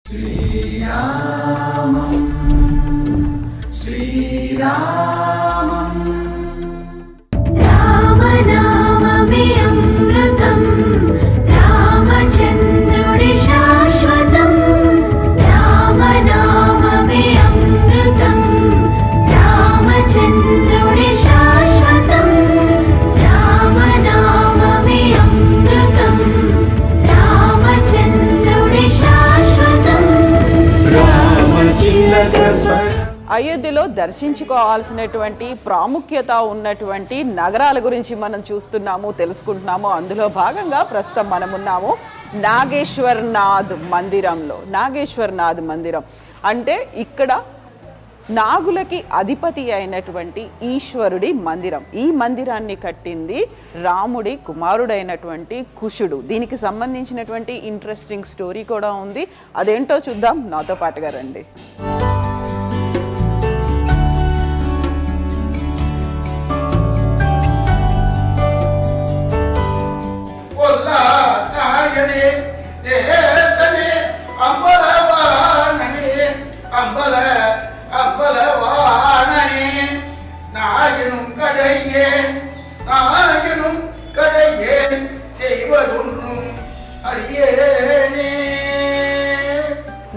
श्रीरामं श्रीरामं रामनाममे अमृतं रामचन्द्रुडि शाश्वतं रामनाममे अमृतं रामचन्द्रुडि शाश्वतं रामनाममे अमृतं रामचन्द्रुडि शाश्वतं रामचिलकस्वर అయోధ్యలో దర్శించుకోవాల్సినటువంటి ప్రాముఖ్యత ఉన్నటువంటి నగరాల గురించి మనం చూస్తున్నాము, తెలుసుకుంటున్నాము. అందులో భాగంగా ప్రస్తుతం మనమున్నాము నాగేశ్వర్నాథ్ మందిరంలో. నాగేశ్వర్నాథ్ మందిరం అంటే ఇక్కడ నాగులకి అధిపతి అయినటువంటి ఈశ్వరుడి మందిరం. ఈ మందిరాన్ని కట్టింది రాముడి కుమారుడైనటువంటి కుశుడు. దీనికి సంబంధించినటువంటి ఇంట్రెస్టింగ్ స్టోరీ కూడా ఉంది. అదేంటో చూద్దాం, నాతో పాటుగా రండి.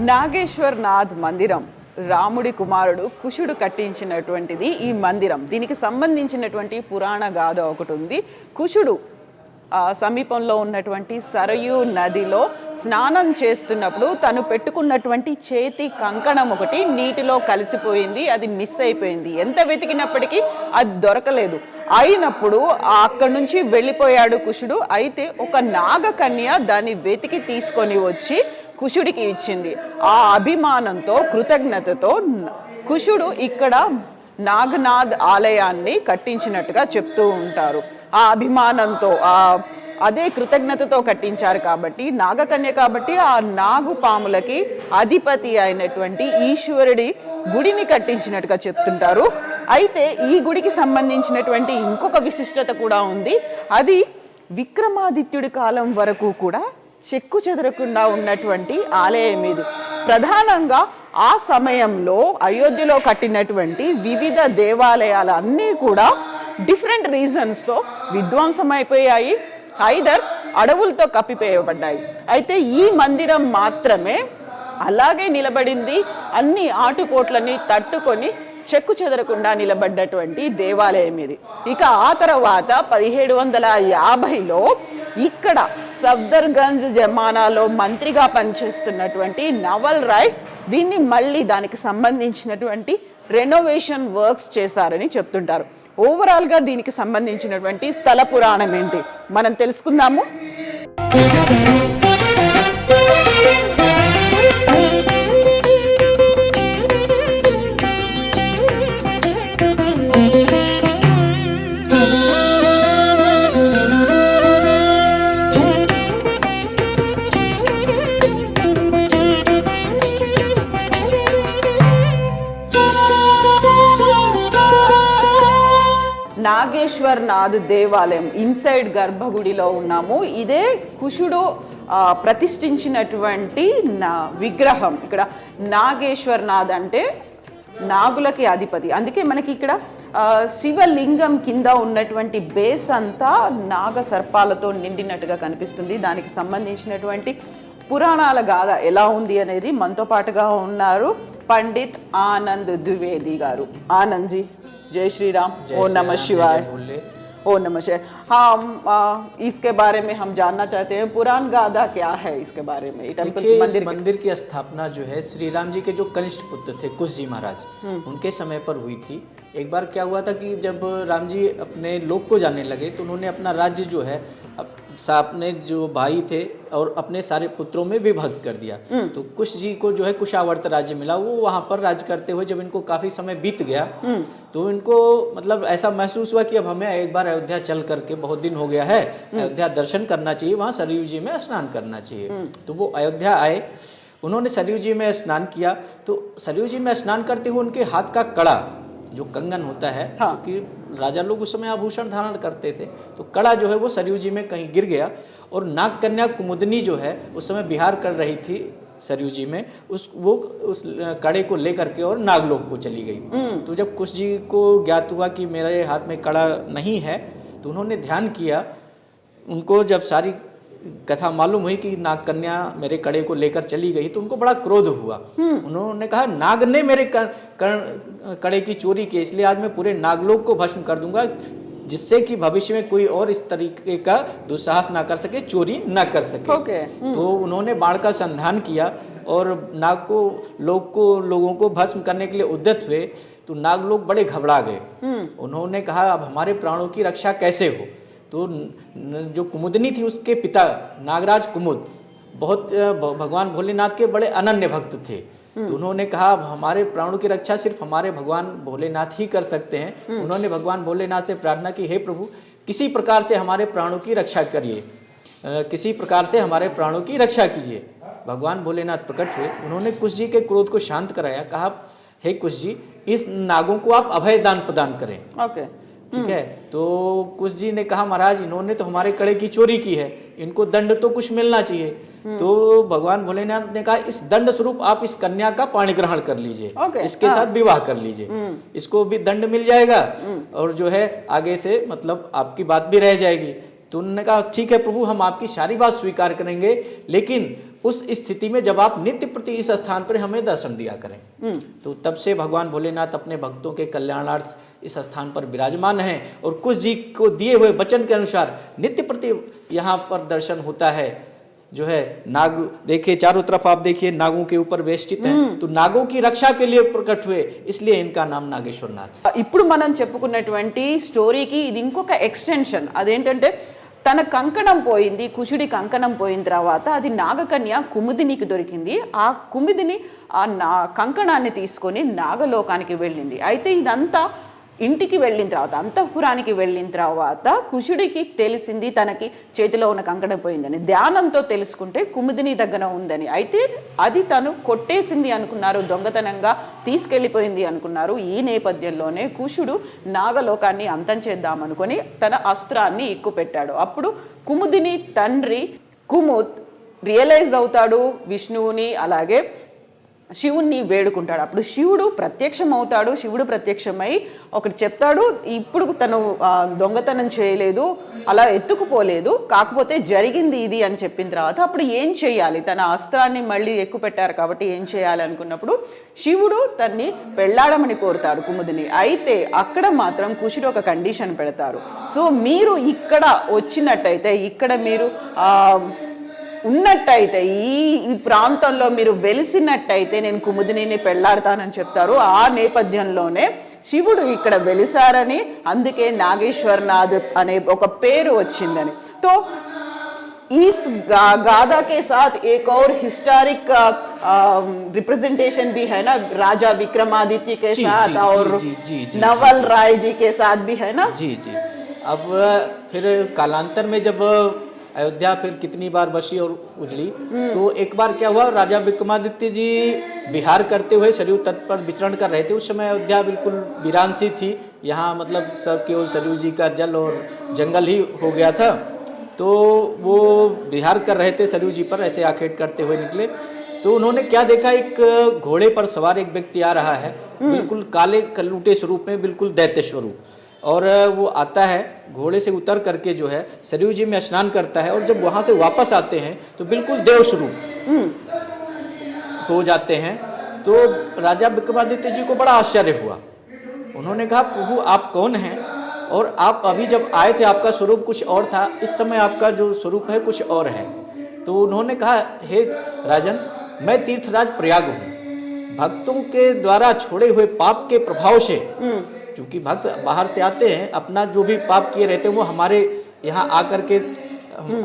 నాగేశ్వర్నాథ్ మందిరం రాముడి కుమారుడు కుశుడు కట్టించినటువంటిది ఈ మందిరం. దీనికి సంబంధించినటువంటి పురాణ గాథ ఒకటి ఉంది. కుశుడు సమీపంలో ఉన్నటువంటి సరయూ నదిలో స్నానం చేస్తున్నప్పుడు తను పెట్టుకున్నటువంటి చేతి కంకణం ఒకటి నీటిలో కలిసిపోయింది. అది మిస్ అయిపోయింది. ఎంత వెతికినప్పటికీ అది దొరకలేదు. అయినప్పుడు అక్కడి నుంచి వెళ్ళిపోయాడు కుశుడు. అయితే ఒక నాగకన్య దాన్ని వెతికి తీసుకొని వచ్చి కుశుడికి ఇచ్చింది. ఆ అభిమానంతో, కృతజ్ఞతతో కుశుడు ఇక్కడ నాగనాథ్ ఆలయాన్ని కట్టించినట్టుగా చెప్తూ ఉంటారు. ఆ అభిమానంతో, అదే కృతజ్ఞతతో కట్టించారు కాబట్టి, నాగకన్య కాబట్టి ఆ నాగుపాములకి అధిపతి అయినటువంటి ఈశ్వరుడి గుడిని కట్టించినట్టుగా చెప్తుంటారు. అయితే ఈ గుడికి సంబంధించినటువంటి ఇంకొక విశిష్టత కూడా ఉంది. అది విక్రమాదిత్యుడి కాలం వరకు కూడా చెక్కు చెదరకుండా ఉన్నటువంటి ఆలయం ఇది. ప్రధానంగా ఆ సమయంలో అయోధ్యలో కట్టినటువంటి వివిధ దేవాలయాలు అన్నీ కూడా డిఫరెంట్ రీజన్స్తో విధ్వంసం అయిపోయాయి, ఐదర్ అడవులతో కప్పివేయబడ్డాయి. అయితే ఈ మందిరం మాత్రమే అలాగే నిలబడింది. అన్ని ఆటుపోట్లని తట్టుకొని చెక్కు చెదరకుండా నిలబడ్డటువంటి దేవాలయం ఇది. ఇక ఆ తర్వాత 1750లో ఇక్కడ సఫ్దర్గంజ్ జమానాలో మంత్రిగా పనిచేస్తున్నటువంటి నవల్ రాయ్ దీన్ని మళ్ళీ దానికి సంబంధించినటువంటి రెనోవేషన్ వర్క్స్ చేశారని చెప్తుంటారు. ఓవరాల్గా దీనికి సంబంధించినటువంటి స్థల పురాణం ఏంటి మనం తెలుసుకుందాము. నాగేశ్వర్నాథ్ దేవాలయం ఇన్సైడ్ గర్భగుడిలో ఉన్నాము. ఇదే కుశుడు ప్రతిష్ఠించినటువంటి విగ్రహం. ఇక్కడ నాగేశ్వర్నాథ్ అంటే నాగులకి అధిపతి. అందుకే మనకి ఇక్కడ శివలింగం కింద ఉన్నటువంటి బేస్ అంతా నాగ సర్పాలతో నిండినట్టుగా కనిపిస్తుంది. దానికి సంబంధించినటువంటి పురాణాల గాథ ఎలా ఉంది అనేది మనతో పాటుగా ఉన్నారు పండిత్ ఆనంద్ ద్వివేది గారు. ఆనంద్ జీ, जय श्री राम। ओ नमः शिवाय। ओ नमः शिवाय। हाँ, इसके बारे में हम जानना चाहते हैं, पुराण गाथा क्या है इसके बारे में? मंदिर की स्थापना जो है श्री राम जी के जो कनिष्ठ पुत्र थे कुश जी महाराज, उनके समय पर हुई थी। एक बार क्या हुआ था कि जब राम जी अपने लोक को जाने लगे तो उन्होंने अपना राज्य जो है अपने जो भाई थे और अपने सारे पुत्रों में विभक्त कर दिया। तो कुश जी को जो है कुशावर्त राज्य मिला। वो वहाँ पर राज्य करते हुए जब इनको काफी समय बीत गया तो इनको मतलब ऐसा महसूस हुआ कि अब हमें एक बार अयोध्या चल करके, बहुत दिन हो गया है, अयोध्या दर्शन करना चाहिए, वहाँ सरयू जी में स्नान करना चाहिए। तो वो अयोध्या आए, उन्होंने सरयू जी में स्नान किया। तो सरयू जी में स्नान करते हुए उनके हाथ का कड़ा, जो कंगन होता है, क्योंकि राजा लोग उस समय आभूषण धारण करते थे, तो कड़ा जो है वो सरयू जी में कहीं गिर गया। और नाग कन्या कुमुदनी जो है उस समय विहार कर रही थी सरयू जी में, उस कड़े को लेकर के और नागलोक को चली गई। तो जब कुश जी को ज्ञात हुआ कि मेरे हाथ में कड़ा नहीं है, तो उन्होंने ध्यान किया। उनको जब सारी कथा मालूम हुई कि नाग कन्या मेरे कड़े को लेकर चली गई, तो उनको बड़ा क्रोध हुआ। उन्होंने कहा नाग ने मेरे कड़े की चोरी की, इसलिए आज मैं पूरे नागलोक को भस्म कर दूंगा, जिससे कि भविष्य में कोई और इस तरीके का दुस्साहस ना कर सके, चोरी ना कर सके। तो उन्होंने बाण का संधान किया और नाग लोगों को भस्म करने के लिए उद्यत हुए। तो नाग लोग बड़े घबरा गए। उन्होंने कहा अब हमारे प्राणों की रक्षा कैसे हो। तो जो कुमुदनी थी, उसके पिता नागराज कुमुद बहुत भगवान भोलेनाथ के बड़े अनन्य भक्त थे। तो उन्होंने कहा अब हमारे प्राणों की रक्षा सिर्फ हमारे भगवान भोलेनाथ ही कर सकते हैं। उन्होंने भगवान भोलेनाथ से प्रार्थना की, हे प्रभु किसी प्रकार से हमारे प्राणों की रक्षा करिए, किसी प्रकार से हमारे प्राणों की रक्षा कीजिए। भगवान भोलेनाथ प्रकट हुए, उन्होंने कुश जी के क्रोध को शांत कराया। कहा हे कुश जी, इस नागों को आप अभय दान प्रदान करें। ठीक है। तो कुश जी ने कहा महाराज इन्होंने तो हमारे कड़े की चोरी की है, इनको दंड तो कुछ मिलना चाहिए। तो भगवान भोलेनाथ ने कहा इस दंड स्वरूप आप इस कन्या का पाणी ग्रहण कर लीजिए, इसके साथ विवाह कर लीजिए, इसको भी दंड मिल जाएगा और जो है आगे से मतलब आपकी बात भी रह जाएगी। तो उन्होंने कहा ठीक है प्रभु, हम आपकी सारी बात स्वीकार करेंगे, लेकिन उस स्थिति में जब आप नित्य प्रति इस स्थान पर हमें दर्शन दिया करें। तो तब से भगवान भोलेनाथ अपने भक्तों के कल्याणार्थ इस स्थान पर विराजमान हैं और कुश जी को दिए हुए वचन के अनुसार नित्य प्रति यहाँ पर दर्शन होता है। जो है नाग देखिए चारों तरफ आप देखिए नागों के ऊपर वेष्टित हैं, तो नागों की रक्षा के लिए प्रकट हुए, इसलिए इनका नाम नागेश्वरनाथ। ఇప్పుడు మనం చెప్పుకున్నటువంటి స్టోరీకి ఇది ఇంకొక ఎక్స్టెన్షన్. అదేంటంటే తన కంకణం పోయింది, కుశుడి కంకణం పోయిన తర్వాత అది నాగకన్య కుముదినికి దొరికింది. ఆ కుముదిని ఆ కంకణాన్ని తీసుకొని నాగలోకానికి వెళ్ళింది. అయితే ఇదంతా ఇంటికి వెళ్ళిన తర్వాత, అంతఃపురానికి వెళ్ళిన తర్వాత కుశుడికి తెలిసింది తనకి చేతిలో ఉన్న కంకణం పోయిందని. ధ్యానంతో తెలుసుకుంటే కుముదిని దగ్గర ఉందని. అయితే అది తను కొట్టేసింది అనుకున్నారు, దొంగతనంగా తీసుకెళ్ళిపోయింది అనుకున్నారు. ఈ నేపథ్యంలోనే కుశుడు నాగలోకాన్ని అంతం చేద్దామనుకొని తన అస్త్రాన్ని ఎక్కుపెట్టాడు. అప్పుడు కుముదిని తండ్రి కుముద్ రియలైజ్ అవుతాడు విష్ణువుని అలాగే శివుణ్ణి వేడుకుంటాడు. అప్పుడు శివుడు ప్రత్యక్షం అవుతాడు. శివుడు ప్రత్యక్షమై ఒకటి చెప్తాడు, ఇప్పుడు తను దొంగతనం చేయలేదు, అలా ఎత్తుకుపోలేదు, కాకపోతే జరిగింది ఇది అని చెప్పిన తర్వాత అప్పుడు ఏం చేయాలి, తన అస్త్రాన్ని మళ్ళీ ఎక్కుపెట్టారు కాబట్టి ఏం చేయాలి అనుకున్నప్పుడు శివుడు తన్ని పెళ్ళాడమని కోరుతాడు కుముదిని. అయితే అక్కడ మాత్రం కుశుడు ఒక కండిషన్ పెడతారు. సో మీరు ఇక్కడ వచ్చినట్టయితే, ఇక్కడ మీరు ఉన్నట్టయితే, ఈ ప్రాంతంలో మీరు వెలిసినట్టయితే నేను కుముదిని పెళ్ళాడతానని చెప్తారు. ఆ నేపథ్యంలోనే శివుడు ఇక్కడ వెలిసారని, అందుకే నాగేశ్వరనాథ్ అనే ఒక పేరు వచ్చిందని. तो इस गाथा के साथ एक और हिस्टोरिक रिप्रेजेंटेशन भी है ना, राजा विक्रमादित्य के साथ और नवल राय जी के साथ भी है ना। जी जी। अब फिर कालांतर में जब अयोध्या फिर कितनी बार बसी और उजड़ी, तो एक बार क्या हुआ, राजा विक्रमादित्य जी विहार करते हुए सरयू तट पर विचरण कर रहे थे। उस समय अयोध्या बिल्कुल वीरान सी थी, यहाँ मतलब सब केवल सरयू जी का जल और जंगल ही हो गया था। तो वो विहार कर रहे थे सरयू जी पर, ऐसे आखेट करते हुए निकले। तो उन्होंने क्या देखा, एक घोड़े पर सवार एक व्यक्ति आ रहा है, बिल्कुल काले कलूटे स्वरूप में, बिल्कुल दैत्य स्वरूप, और वो आता है घोड़े से उतर करके जो है सरयू जी में स्नान करता है, और जब वहाँ से वापस आते हैं तो बिल्कुल देव स्वरूप हो जाते हैं। तो राजा विक्रमादित्य जी को बड़ा आश्चर्य हुआ। उन्होंने कहा प्रभु आप कौन हैं, और आप अभी जब आए थे आपका स्वरूप कुछ और था, इस समय आपका जो स्वरूप है कुछ और है। तो उन्होंने कहा हे राजन, मैं तीर्थराज प्रयाग हूँ, भक्तों के द्वारा छोड़े हुए पाप के प्रभाव से, क्योंकि भक्त बाहर से आते हैं, अपना जो भी पाप किए रहते हैं वो हमारे यहाँ आकर के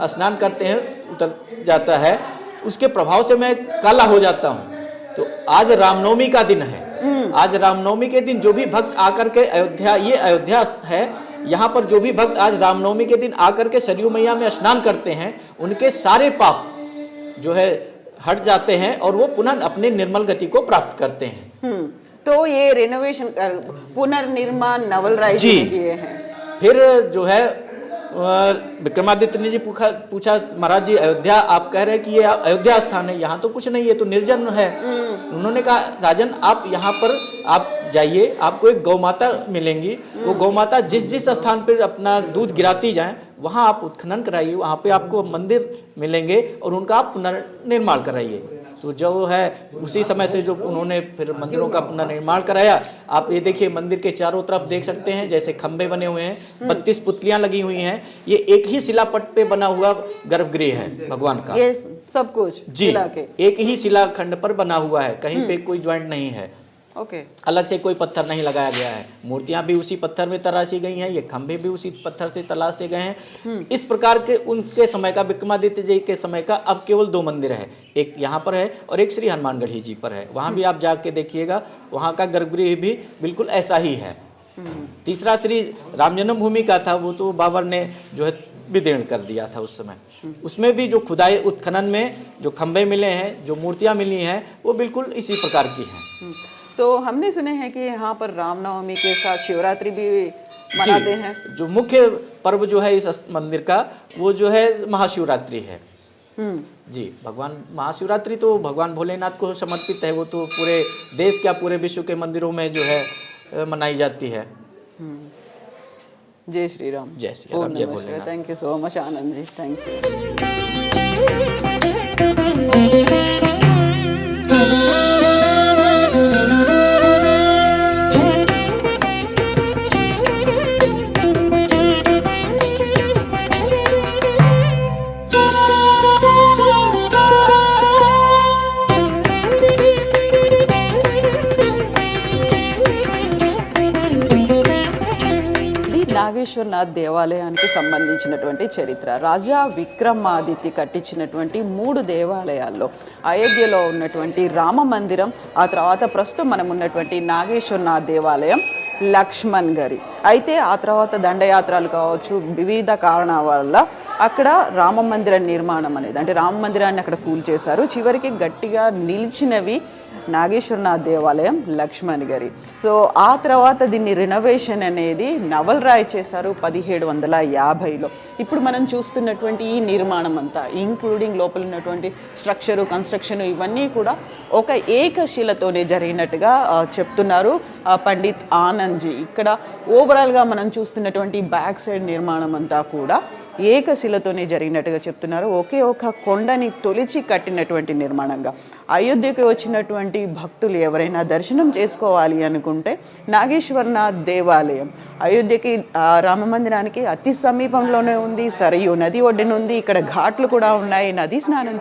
स्नान करते हैं, उतर जाता है, उसके प्रभाव से मैं काला हो जाता हूँ। तो आज रामनवमी का दिन है, आज रामनवमी के दिन जो भी भक्त आकर के अयोध्या, ये अयोध्या है, यहाँ पर जो भी भक्त आज रामनवमी के दिन आकर के सरयू मैया में स्नान करते हैं, उनके सारे पाप जो है हट जाते हैं और वो पुनः अपने निर्मल गति को प्राप्त करते हैं। तो ये रेनोवेशन पुनर्निर्माण नवल राय जी ने किए हैं। फिर जो है विक्रमादित्य ने जी पूछा महाराज जी, अयोध्या आप कह रहे हैं कि ये अयोध्या स्थान है, यहाँ तो कुछ नहीं है, तो निर्जन है। उन्होंने कहा राजन आप यहाँ पर आप जाइए, आपको एक गौ माता मिलेंगी, वो गौ माता जिस जिस स्थान पर अपना दूध गिराती जाए वहाँ आप उत्खनन कराइए, वहाँ पे आपको मंदिर मिलेंगे और उनका आप पुनर्निर्माण कराइए। तो जो है उसी समय से जो उन्होंने फिर मंदिरों का पुनर्निर्माण कराया। आप ये देखिए मंदिर के चारों तरफ देख सकते हैं जैसे खंबे बने हुए हैं, 32 पुतलियां लगी हुई हैं। ये एक ही शिलापट पे बना हुआ गर्भगृह है भगवान का, ये सब कुछ जी शिला के एक ही शिलाखंड पर बना हुआ है, कहीं पे कोई ज्वाइंट नहीं है, ओके। अलग से कोई पत्थर नहीं लगाया गया है। मूर्तियां भी उसी पत्थर में तराशी गई हैं, ये खंभे भी उसी पत्थर से तराशे गए हैं। इस प्रकार के उनके समय का, विक्रमादित्य जी के समय का अब केवल 2 मंदिर है, एक यहाँ पर है और एक श्री हनुमानगढ़ी जी पर है। वहाँ भी आप जाके देखिएगा, वहाँ का गर्भगृह भी बिल्कुल ऐसा ही है। तीसरा श्री राम जन्मभूमि का था, वो तो बाबर ने जो है विदीर्ण कर दिया था उस समय। उसमें भी जो खुदाई उत्खनन में जो खंभे मिले हैं, जो मूर्तियां मिली हैं, वो बिल्कुल इसी प्रकार की हैं। तो हमने सुने हैं कि यहाँ पर रामनवमी के साथ शिवरात्रि भी मनाते हैं। जो मुख्य पर्व जो है इस मंदिर का वो जो है महाशिवरात्रि है। जी, भगवान महाशिवरात्रि तो भगवान भोलेनाथ को समर्पित है, वो तो पूरे देश क्या पूरे विश्व के मंदिरों में जो है मनाई जाती है। जय श्री राम। जय श्री राम, जय Bholenath. Thank you so much Anand ji, thank you. Nageshwarnath దేవాలయానికి సంబంధించినటువంటి చరిత్ర. రాజా విక్రమాదిత్య కట్టించినటువంటి 3 దేవాలయాల్లో అయోధ్యలో ఉన్నటువంటి రామ మందిరం, ఆ తర్వాత ప్రస్తుతం మనం ఉన్నటువంటి నాగేశ్వరనాథ్ దేవాలయం, లక్ష్మణ్ గారి. అయితే ఆ తర్వాత దండయాత్రలు కావచ్చు, వివిధ కారణాల వల్ల అక్కడ రామ మందిర నిర్మాణం అనేది, అంటే రామ మందిరాన్ని అక్కడ కూల్చేశారు. చివరికి గట్టిగా నిలిచినవి నాగేశ్వరనాథ్ దేవాలయం, లక్ష్మణ్ గారి. సో ఆ తర్వాత దీన్ని రినోవేషన్ అనేది నవల్ రాయ్ చేశారు 1750లో. ఇప్పుడు మనం చూస్తున్నటువంటి ఈ నిర్మాణం అంతా, ఇంక్లూడింగ్ లోపల ఉన్నటువంటి స్ట్రక్చరు, కన్స్ట్రక్షన్, ఇవన్నీ కూడా ఒక ఏకశిలతోనే జరిగినట్టుగా చెప్తున్నారు పండిత్ ఆనంద్ జీ. ఇక్కడ ఓవరాల్గా మనం చూస్తున్నటువంటి బ్యాక్ సైడ్ నిర్మాణం అంతా కూడా ఏకశిలతోనే జరిగినట్టుగా చెప్తున్నారు. ఒకే ఒక కొండని తొలిచి కట్టినటువంటి నిర్మాణంగా. అయోధ్యకి వచ్చినటువంటి భక్తులు ఎవరైనా దర్శనం చేసుకోవాలి అనుకుంటే నాగేశ్వరనాథ్ దేవాలయం అయోధ్యకి రామ మందిరానికి అతి సమీపంలోనే ఉంది. సరయూ నది ఒడ్డున ఉంది. ఇక్కడ ఘాట్లు కూడా ఉన్నాయి. నది స్నానం